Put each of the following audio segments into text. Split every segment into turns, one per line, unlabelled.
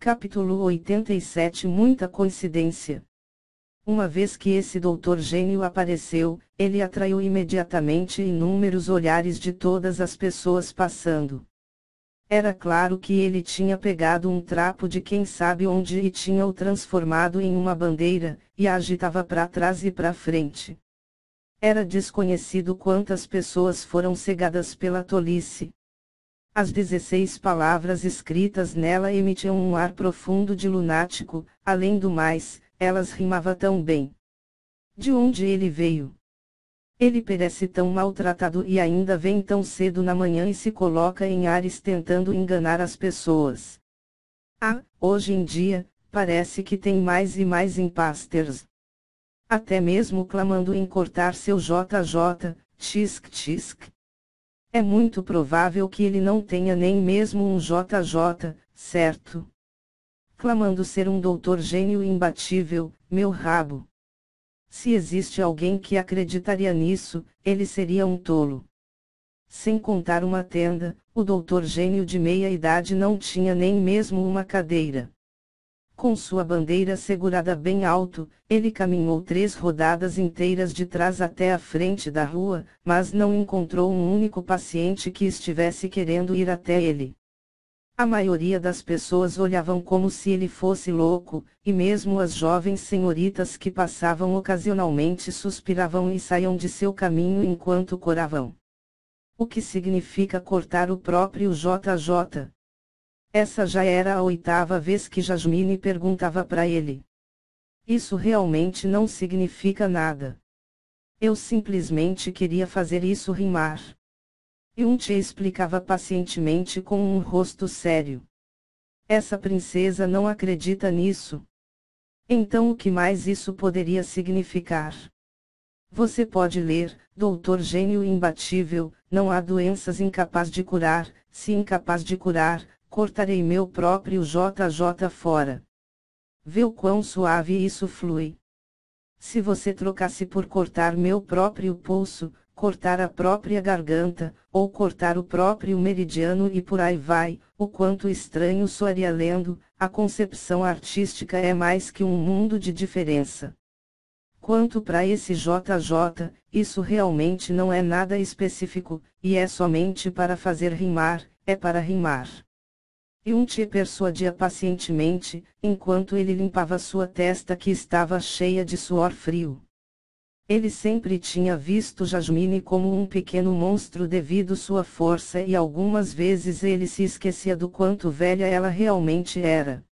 Capítulo 87. Muita coincidência. Uma vez que esse doutor gênio apareceu, ele atraiu imediatamente inúmeros olhares de todas as pessoas passando. Era claro que ele tinha pegado um trapo de quem sabe onde e tinha o transformado em uma bandeira, e a agitava para trás e para frente. Era desconhecido quantas pessoas foram cegadas pela tolice. As 16 palavras escritas nela emitiam um ar profundo de lunático, além do mais, elas rimavam tão bem. De onde ele veio? Ele parece tão maltratado e ainda vem tão cedo na manhã e se coloca em ares tentando enganar as pessoas. Ah, hoje em dia, parece que tem mais e mais impasters. Até mesmo clamando em cortar seu JJ, tsk. É muito provável que ele não tenha nem mesmo um JJ, certo? Clamando ser um doutor gênio imbatível, meu rabo. Se existe alguém que acreditaria nisso, ele seria um tolo. Sem contar uma tenda, o doutor gênio de meia-idade não tinha nem mesmo uma cadeira. Com sua bandeira segurada bem alto, ele caminhou 3 rodadas inteiras de trás até a frente da rua, mas não encontrou um único paciente que estivesse querendo ir até ele. A maioria das pessoas olhavam como se ele fosse louco, e mesmo as jovens senhoritas que passavam ocasionalmente suspiravam e saíam de seu caminho enquanto coravam. O que significa cortar o próprio JJ? Essa já era a 8ª vez que Jasmine perguntava para ele. Isso realmente não significa nada. Eu simplesmente queria fazer isso rimar. Yunche explicava pacientemente com um rosto sério. Essa princesa não acredita nisso. Então o que mais isso poderia significar? Você pode ler, doutor gênio imbatível, não há doenças incapaz de curar, se incapaz de curar, cortarei meu próprio JJ fora. Vê o quão suave isso flui. Se você trocasse por cortar meu próprio pulso, cortar a própria garganta, ou cortar o próprio meridiano e por aí vai, o quanto estranho soaria lendo, a concepção artística é mais que um mundo de diferença. Quanto para esse JJ, isso realmente não é nada específico, e é somente para fazer rimar, é para rimar. Yunche persuadia pacientemente, enquanto ele limpava sua testa que estava cheia de suor frio. Ele sempre tinha visto Jasmine como um pequeno monstro devido sua força e algumas vezes ele se esquecia do quanto velha ela realmente era.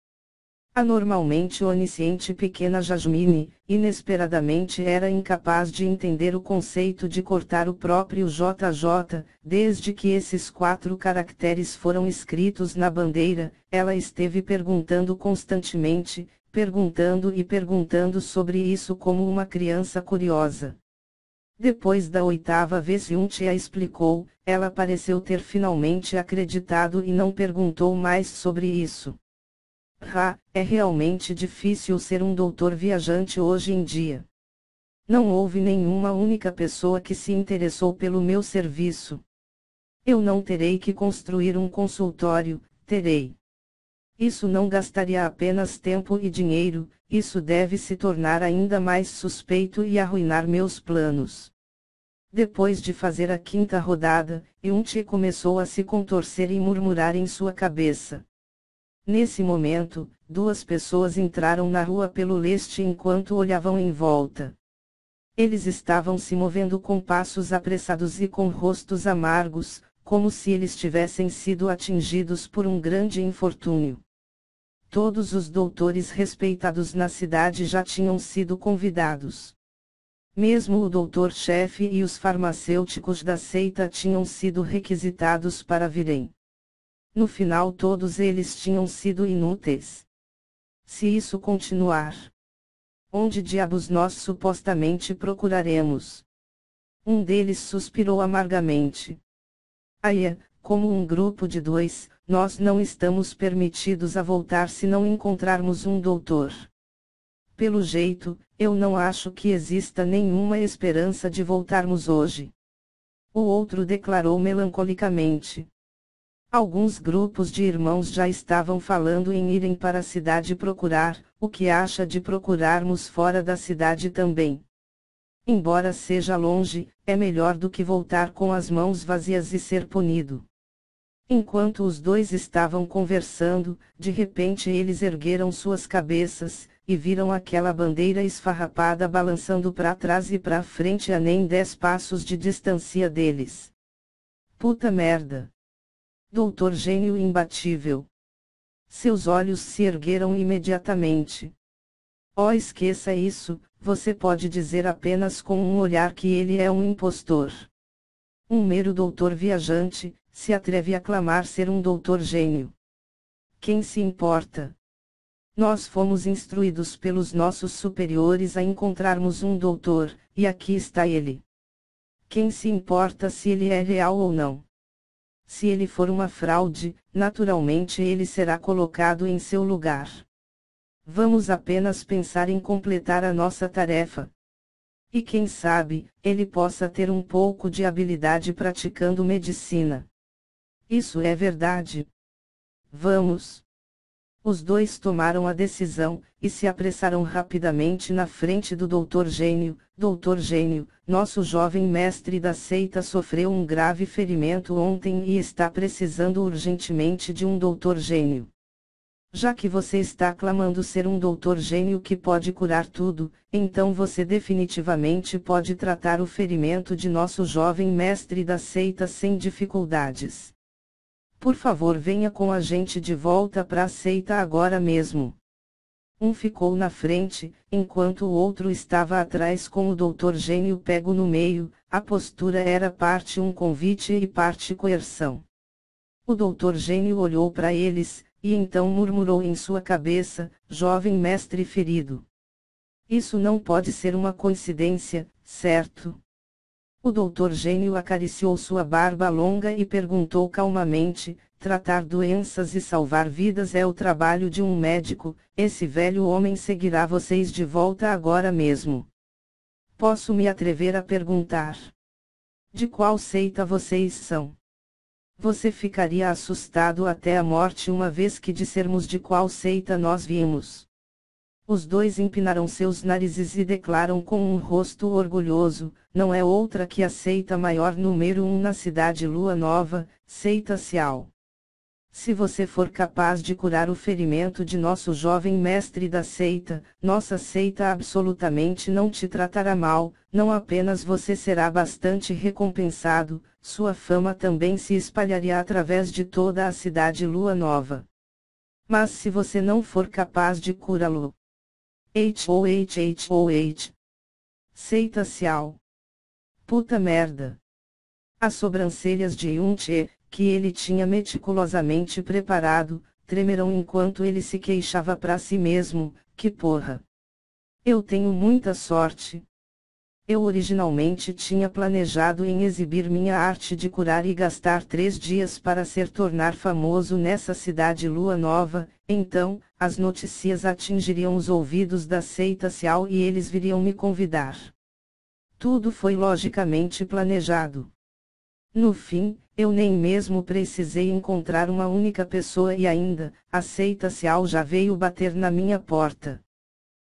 Anormalmente onisciente pequena Jasmine, inesperadamente era incapaz de entender o conceito de cortar o próprio JJ, desde que esses 4 caracteres foram escritos na bandeira, ela esteve perguntando constantemente, perguntando e perguntando sobre isso como uma criança curiosa. Depois da 8ª vez Yunche a explicou, ela pareceu ter finalmente acreditado e não perguntou mais sobre isso. É realmente difícil ser um doutor viajante hoje em dia. Não houve nenhuma única pessoa que se interessou pelo meu serviço. Eu não terei que construir um consultório, terei. Isso não gastaria apenas tempo e dinheiro, isso deve se tornar ainda mais suspeito e arruinar meus planos. Depois de fazer a 5ª rodada, Yunche começou a se contorcer e murmurar em sua cabeça. Nesse momento, 2 pessoas entraram na rua pelo leste enquanto olhavam em volta. Eles estavam se movendo com passos apressados e com rostos amargos, como se eles tivessem sido atingidos por um grande infortúnio. Todos os doutores respeitados na cidade já tinham sido convidados. Mesmo o doutor-chefe e os farmacêuticos da seita tinham sido requisitados para virem. No final todos eles tinham sido inúteis. Se isso continuar, onde diabos nós supostamente procuraremos? Um deles suspirou amargamente. Como um grupo de 2, nós não estamos permitidos a voltar se não encontrarmos um doutor. Pelo jeito, eu não acho que exista nenhuma esperança de voltarmos hoje. O outro declarou melancolicamente. Alguns grupos de irmãos já estavam falando em irem para a cidade procurar. O que acha de procurarmos fora da cidade também? Embora seja longe, é melhor do que voltar com as mãos vazias e ser punido. Enquanto os dois estavam conversando, de repente eles ergueram suas cabeças, e viram aquela bandeira esfarrapada balançando para trás e para frente a nem 10 passos de distância deles. Puta merda! Doutor Gênio imbatível. Seus olhos se ergueram imediatamente. Oh, esqueça isso, você pode dizer apenas com um olhar que ele é um impostor. Um mero doutor viajante, se atreve a clamar ser um doutor gênio. Quem se importa? Nós fomos instruídos pelos nossos superiores a encontrarmos um doutor, e aqui está ele. Quem se importa se ele é real ou não? Se ele for uma fraude, naturalmente ele será colocado em seu lugar. Vamos apenas pensar em completar a nossa tarefa. E quem sabe, ele possa ter um pouco de habilidade praticando medicina. Isso é verdade. Vamos. Os dois tomaram a decisão, e se apressaram rapidamente na frente do Doutor Gênio. Doutor Gênio, nosso jovem mestre da seita sofreu um grave ferimento ontem e está precisando urgentemente de um Doutor Gênio. Já que você está clamando ser um Doutor Gênio que pode curar tudo, então você definitivamente pode tratar o ferimento de nosso jovem mestre da seita sem dificuldades. Por favor, venha com a gente de volta para a seita agora mesmo. Um ficou na frente, enquanto o outro estava atrás com o Doutor Gênio pego no meio. A postura era parte um convite e parte coerção. O Doutor Gênio olhou para eles, e então murmurou em sua cabeça: jovem mestre ferido. Isso não pode ser uma coincidência, certo? O Doutor Gênio acariciou sua barba longa e perguntou calmamente: tratar doenças e salvar vidas é o trabalho de um médico. Esse velho homem seguirá vocês de volta agora mesmo. Posso me atrever a perguntar: de qual seita vocês são? Você ficaria assustado até a morte uma vez que dissermos de qual seita nós viemos. Os dois empinaram seus narizes e declaram com um rosto orgulhoso: não é outra que a seita maior número 1 na cidade Lua Nova, Seita Cial. Se você for capaz de curar o ferimento de nosso jovem mestre da seita, nossa seita absolutamente não te tratará mal. Não apenas você será bastante recompensado, sua fama também se espalharia através de toda a cidade Lua Nova. Mas se você não for capaz de curá-lo, Seita Cial. Puta merda. As sobrancelhas de Yun-che, que ele tinha meticulosamente preparado, tremeram enquanto ele se queixava para si mesmo: que porra! Eu tenho muita sorte. Eu originalmente tinha planejado em exibir minha arte de curar e gastar 3 dias para tornar famoso nessa cidade Lua Nova. Então, as notícias atingiriam os ouvidos da seita Cial e eles viriam me convidar. Tudo foi logicamente planejado. No fim, eu nem mesmo precisei encontrar uma única pessoa e ainda, a seita Cial já veio bater na minha porta.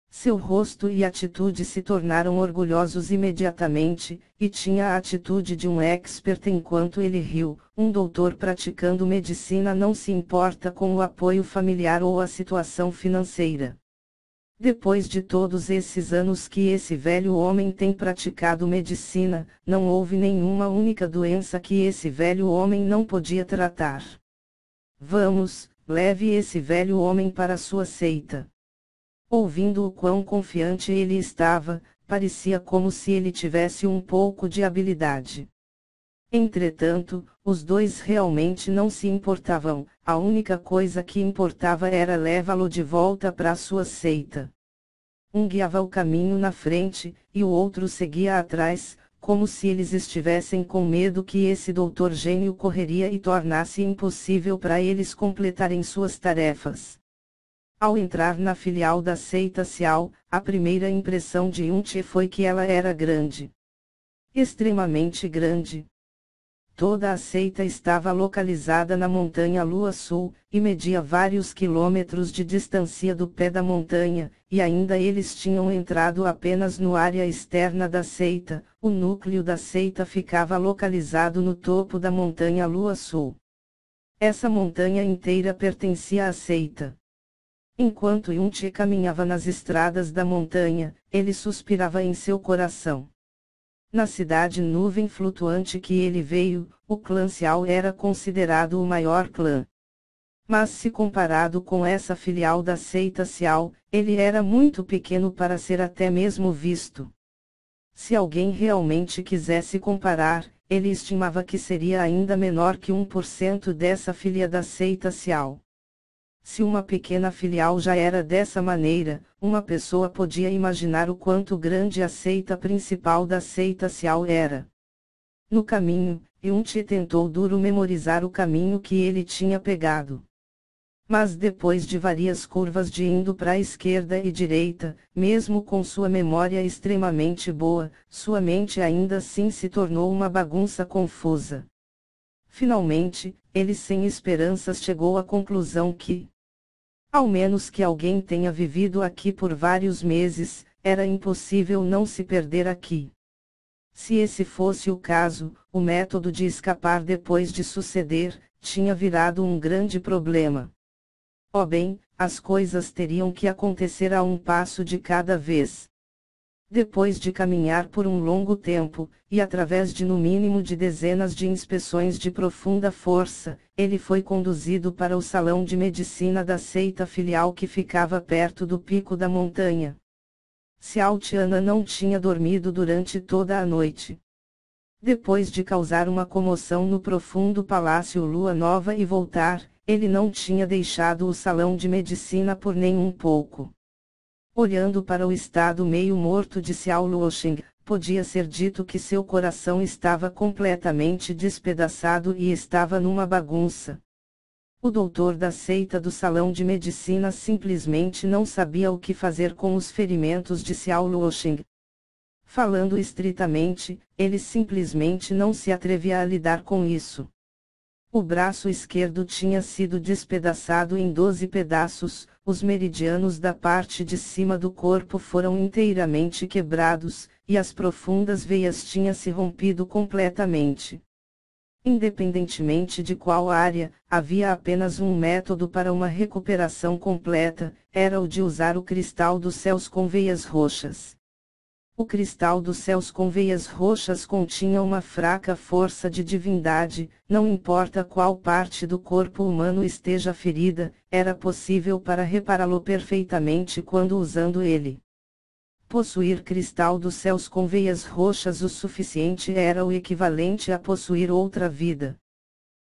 Seu rosto e atitude se tornaram orgulhosos imediatamente, e tinha a atitude de um expert enquanto ele riu: um doutor praticando medicina não se importa com o apoio familiar ou a situação financeira. Depois de todos esses anos que esse velho homem tem praticado medicina, não houve nenhuma única doença que esse velho homem não podia tratar. Vamos, leve esse velho homem para sua seita. Ouvindo o quão confiante ele estava, parecia como se ele tivesse um pouco de habilidade. Entretanto, os dois realmente não se importavam. A única coisa que importava era levá-lo de volta para sua seita. Um guiava o caminho na frente, e o outro seguia atrás, como se eles estivessem com medo que esse doutor gênio correria e tornasse impossível para eles completarem suas tarefas. Ao entrar na filial da seita Cial, a primeira impressão de Yun-che foi que ela era grande. Extremamente grande. Toda a seita estava localizada na montanha Lua Sul, e media vários quilômetros de distância do pé da montanha, e ainda eles tinham entrado apenas no área externa da seita. O núcleo da seita ficava localizado no topo da montanha Lua Sul. Essa montanha inteira pertencia à seita. Enquanto Yunchi caminhava nas estradas da montanha, ele suspirava em seu coração. Na cidade nuvem flutuante que ele veio, o clã Xiao era considerado o maior clã. Mas se comparado com essa filial da seita Xiao, ele era muito pequeno para ser até mesmo visto. Se alguém realmente quisesse comparar, ele estimava que seria ainda menor que 1% dessa filia da seita Xiao. Se uma pequena filial já era dessa maneira, uma pessoa podia imaginar o quanto grande a seita principal da seita Xiao era. No caminho, Yunchi tentou duro memorizar o caminho que ele tinha pegado. Mas depois de várias curvas de indo para a esquerda e direita, mesmo com sua memória extremamente boa, sua mente ainda assim se tornou uma bagunça confusa. Finalmente, ele sem esperanças chegou à conclusão que, ao menos que alguém tenha vivido aqui por vários meses, era impossível não se perder aqui. Se esse fosse o caso, o método de escapar depois de suceder, tinha virado um grande problema. Oh bem, as coisas teriam que acontecer a um passo de cada vez. Depois de caminhar por um longo tempo, e através de no mínimo de dezenas de inspeções de profunda força, ele foi conduzido para o salão de medicina da seita filial que ficava perto do pico da montanha. Xiao Tiana não tinha dormido durante toda a noite. Depois de causar uma comoção no profundo palácio Lua Nova e voltar, ele não tinha deixado o salão de medicina por nem um pouco. Olhando para o estado meio morto de Xiao Luosheng, podia ser dito que seu coração estava completamente despedaçado e estava numa bagunça. O doutor da seita do salão de medicina simplesmente não sabia o que fazer com os ferimentos de Xiao Luosheng. Falando estritamente, ele simplesmente não se atrevia a lidar com isso. O braço esquerdo tinha sido despedaçado em 12 pedaços, os meridianos da parte de cima do corpo foram inteiramente quebrados, e as profundas veias tinham se rompido completamente. Independentemente de qual área, havia apenas um método para uma recuperação completa, era o de usar o cristal dos céus com veias roxas. O cristal dos céus com veias roxas continha uma fraca força de divindade, não importa qual parte do corpo humano esteja ferida, era possível para repará-lo perfeitamente quando usando ele. Possuir cristal dos céus com veias roxas o suficiente era o equivalente a possuir outra vida.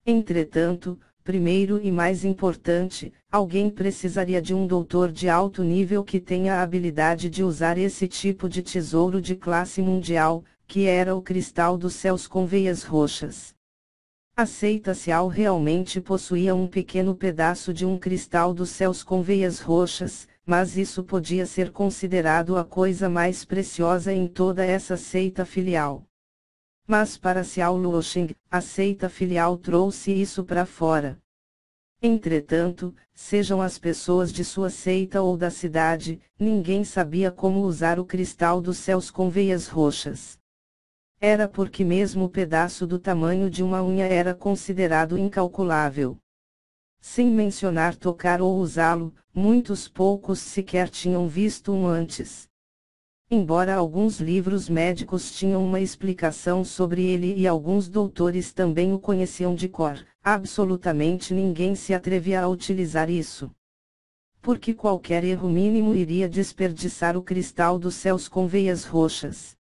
Entretanto, primeiro e mais importante, alguém precisaria de um doutor de alto nível que tenha a habilidade de usar esse tipo de tesouro de classe mundial, que era o cristal dos céus com veias roxas. A seita Xiao realmente possuía um pequeno pedaço de um cristal dos céus com veias roxas, mas isso podia ser considerado a coisa mais preciosa em toda essa seita filial. Mas para Xiao Luosheng, a seita filial trouxe isso para fora. Entretanto, sejam as pessoas de sua seita ou da cidade, ninguém sabia como usar o cristal dos céus com veias roxas. Era porque mesmo o pedaço do tamanho de uma unha era considerado incalculável. Sem mencionar tocar ou usá-lo, muitos poucos sequer tinham visto um antes. Embora alguns livros médicos tinham uma explicação sobre ele e alguns doutores também o conheciam de cor, absolutamente ninguém se atrevia a utilizar isso. Porque qualquer erro mínimo iria desperdiçar o cristal dos céus com veias roxas.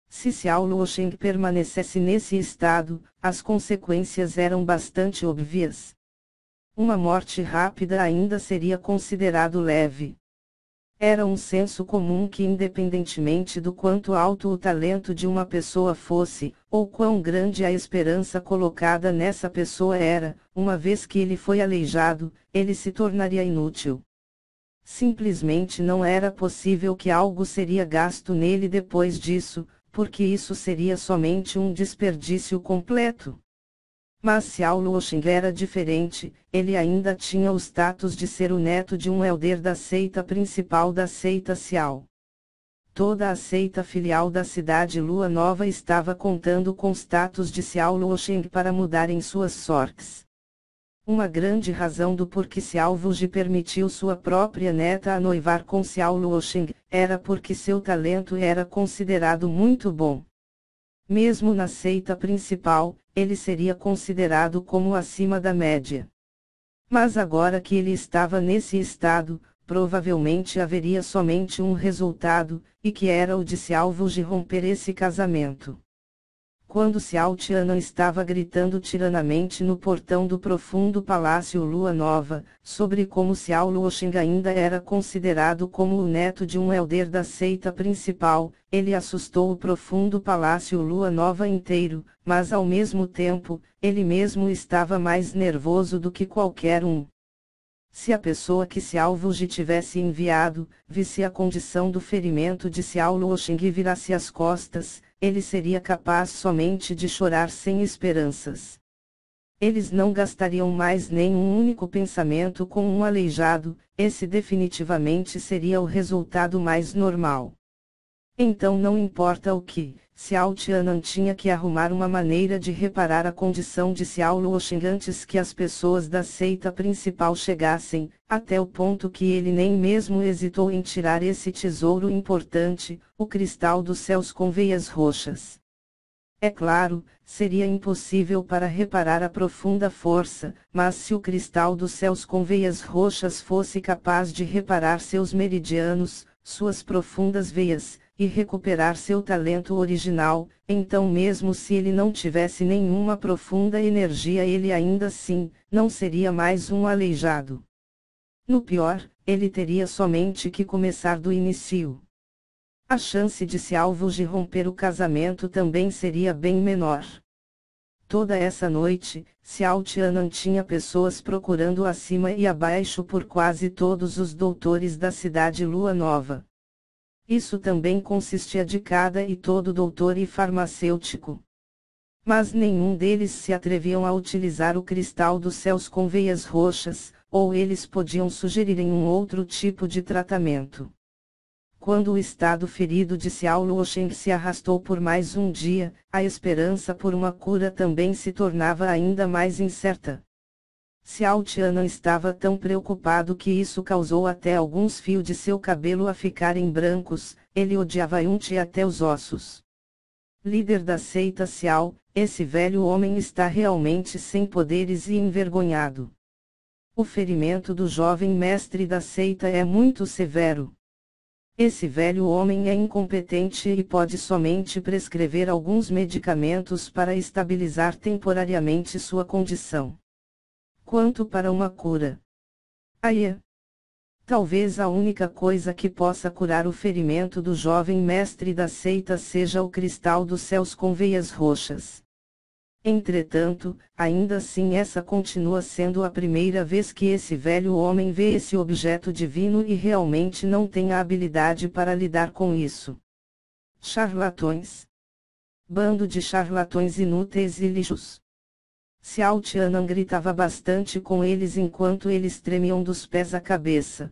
Se Xiao Luosheng permanecesse nesse estado, as consequências eram bastante óbvias. Uma morte rápida ainda seria considerado leve. Era um senso comum que independentemente do quanto alto o talento de uma pessoa fosse, ou quão grande a esperança colocada nessa pessoa era, uma vez que ele foi aleijado, ele se tornaria inútil. Simplesmente não era possível que algo seria gasto nele depois disso, porque isso seria somente um desperdício completo. Mas Xiao Luoxing era diferente, ele ainda tinha o status de ser o neto de um elder da seita principal da seita Xiao. Toda a seita filial da cidade Lua Nova estava contando com status de Xiao Luoxing para mudarem suas sortes. Uma grande razão do porquê Xiao Wuji permitiu sua própria neta a noivar com Xiao Luoxing, era porque seu talento era considerado muito bom. Mesmo na seita principal, ele seria considerado como acima da média. Mas agora que ele estava nesse estado, provavelmente haveria somente um resultado, e que era o de Xiao Wuji romper esse casamento. Quando Xiao Tianan estava gritando tiranamente no portão do profundo palácio Lua Nova, sobre como Xiao Luoxing ainda era considerado como o neto de um elder da seita principal, ele assustou o profundo palácio Lua Nova inteiro, mas ao mesmo tempo, ele mesmo estava mais nervoso do que qualquer um. Se a pessoa que Xiao Wuji tivesse enviado, visse a condição do ferimento de Xiao Luoxing e virasse as costas, ele seria capaz somente de chorar sem esperanças. Eles não gastariam mais nem um único pensamento com um aleijado, esse definitivamente seria o resultado mais normal. Então não importa o que, Xiao Tianan tinha que arrumar uma maneira de reparar a condição de Xiao Luoxing antes que as pessoas da seita principal chegassem, até o ponto que ele nem mesmo hesitou em tirar esse tesouro importante, o cristal dos céus com veias roxas. É claro, seria impossível para reparar a profunda força, mas se o cristal dos céus com veias roxas fosse capaz de reparar seus meridianos, suas profundas veias, e recuperar seu talento original, então mesmo se ele não tivesse nenhuma profunda energia ele ainda assim, não seria mais um aleijado. No pior, ele teria somente que começar do início. A chance de Xiao Wuji romper o casamento também seria bem menor. Toda essa noite, Xiao Tianan tinha pessoas procurando acima e abaixo por quase todos os doutores da cidade Lua Nova. Isso também consistia de cada e todo doutor e farmacêutico. Mas nenhum deles se atreviam a utilizar o cristal dos céus com veias roxas, ou eles podiam sugerir um outro tipo de tratamento. Quando o estado ferido de Xiao Luoxing se arrastou por mais um dia, a esperança por uma cura também se tornava ainda mais incerta. Xiao Tianan estava tão preocupado que isso causou até alguns fios de seu cabelo a ficarem brancos, ele odiava Yunti até os ossos. Líder da seita Xiao, esse velho homem está realmente sem poderes e envergonhado. O ferimento do jovem mestre da seita é muito severo. Esse velho homem é incompetente e pode somente prescrever alguns medicamentos para estabilizar temporariamente sua condição. Quanto para uma cura? Talvez a única coisa que possa curar o ferimento do jovem mestre da seita seja o cristal dos céus com veias roxas. Entretanto, ainda assim essa continua sendo a primeira vez que esse velho homem vê esse objeto divino e realmente não tem a habilidade para lidar com isso. Charlatões. Bando de charlatões inúteis e lixos. Xiao Tianan gritava bastante com eles enquanto eles tremiam dos pés à cabeça.